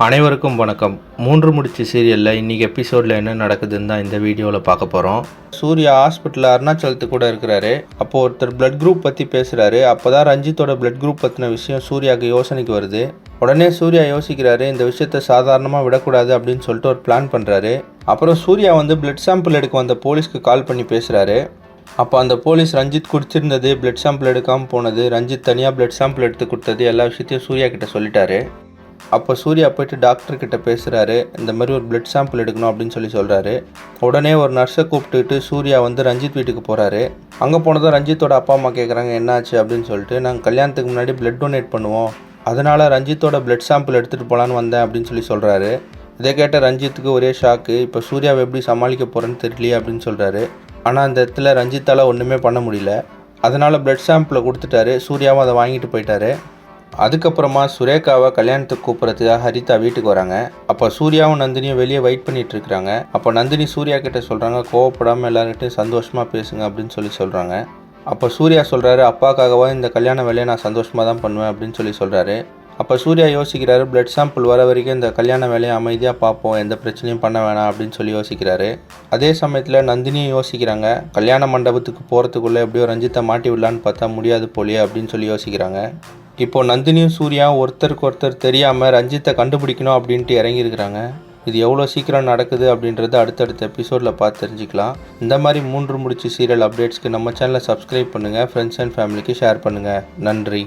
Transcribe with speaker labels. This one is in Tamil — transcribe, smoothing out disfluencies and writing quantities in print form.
Speaker 1: அனைவருக்கும் வணக்கம். 3 முடிச்சு சீரியலில் இன்றைக்கி எபிசோடில் என்ன நடக்குதுன்னு தான் இந்த வீடியோவில் பார்க்க போகிறோம். சூர்யா ஹாஸ்பிட்டலில் அருணாச்சலத்துக்கு கூட இருக்கிறாரு. அப்போது ஒருத்தர் பிளட் குரூப் பற்றி பேசுகிறாரு. அப்போ தான் ரஞ்சித்தோட பிளட் குரூப் பற்றின விஷயம் சூர்யாவுக்கு யோசனைக்கு வருது. உடனே சூர்யா யோசிக்கிறாரு, இந்த விஷயத்தை சாதாரணமாக விடக்கூடாது அப்படின்னு சொல்லிட்டு ஒரு பிளான் பண்ணுறாரு. அப்புறம் சூர்யா பிளட் சாம்பிள் எடுக்க வந்த போலீஸ்க்கு கால் பண்ணி பேசுகிறாரு. அப்போ அந்த போலீஸ் ரஞ்சித் குடிச்சிருந்தது, பிளட் சாம்பிள் எடுக்காமல் போனது, ரஞ்சித் தனியாக பிளட் சாம்பிள் எடுத்து கொடுத்தது, எல்லா விஷயத்தையும் சூர்யா கிட்ட சொல்லிட்டாரு. அப்போ சூர்யா போய்ட்டு டாக்டர்கிட்ட பேசுகிறாரு. இந்த மாதிரி ஒரு பிளட் சாம்பிள் எடுக்கணும் அப்படின்னு சொல்கிறாரு. உடனே ஒரு நர்ஸை கூப்பிட்டுட்டு சூர்யா ரஞ்சித் வீட்டுக்கு போகிறாரு. அங்கே போனதும் ரஞ்சித்தோட அப்பா அம்மா கேட்குறாங்க என்னாச்சு அப்படின்னு சொல்லிட்டு. நாங்கள் கல்யாணத்துக்கு முன்னாடி பிளட் டொனேட் பண்ணுவோம், அதனால் ரஞ்சித்தோட பிளட் சாம்பிள் எடுத்துகிட்டு போகலான்னு வந்தேன் அப்படின்னு சொல்கிறாரு. இதை கேட்ட ரஞ்சித்துக்கு ஒரே ஷாக்கு. இப்போ சூர்யாவை எப்படி சமாளிக்க போகிறேன்னு தெரியலையே அப்படின்னு சொல்கிறாரு. ஆனால் அந்த இடத்துல ரஞ்சித்தால் ஒன்றுமே பண்ண முடியல. அதனால் பிளட் சாம்பிளை கொடுத்துட்டாரு. சூர்யாவும் அதை வாங்கிட்டு போயிட்டாரு. அதுக்கப்புறமா சுரேகாவை கல்யாணத்துக்கு கூப்பிட்றதுக்காக ஹரிதா வீட்டுக்கு வராங்க. அப்போ சூர்யாவும் நந்தினியும் வெளியே வெயிட் பண்ணிட்டு இருக்கிறாங்க. அப்போ நந்தினி சூர்யா கிட்ட சொல்கிறாங்க, கோவப்படாமல் எல்லார்கிட்டையும் சந்தோஷமாக பேசுங்க அப்படின்னு சொல்கிறாங்க. அப்போ சூர்யா சொல்கிறாரு, அப்பாக்காகவா இந்த கல்யாண வேலையை நான் சந்தோஷமாக தான் பண்ணுவேன் அப்படின்னு சொல்கிறாரு. அப்போ சூர்யா யோசிக்கிறாரு, பிளட் சாம்பிள் வர வரைக்கும் இந்த கல்யாண வேலையை அமைதியாக பார்ப்போம், எந்த பிரச்சனையும் பண்ண வேணாம் அப்படின்னு யோசிக்கிறாரு. அதே சமயத்தில் நந்தினியும் யோசிக்கிறாங்க, கல்யாண மண்டபத்துக்கு போகிறதுக்குள்ளே எப்படியோ ரஞ்சித்தை மாட்டி விடலான்னு பார்த்தா முடியாது போலியே அப்படின்னு யோசிக்கிறாங்க. இப்போ நந்தினியும் சூர்யாவும் ஒருத்தருக்கு ஒருத்தர் தெரியாமல் ரஞ்சித்தை கண்டுபிடிக்கணும் அப்படின்ட்டு இறங்கியிருக்கிறாங்க. இது எவ்வளோ சீக்கிரம் நடக்குது அப்படின்றது அடுத்தடுத்த எபிசோடில் பார்த்து தெரிஞ்சுக்கலாம். இந்த மாதிரி 3 முடிச்சு சீரியல் அப்டேட்ஸ்க்கு நம்ம சேனலை சப்ஸ்கிரைப் பண்ணுங்கள், ஃப்ரெண்ட்ஸ் அண்ட் ஃபேமிலிக்கு ஷேர் பண்ணுங்கள். நன்றி.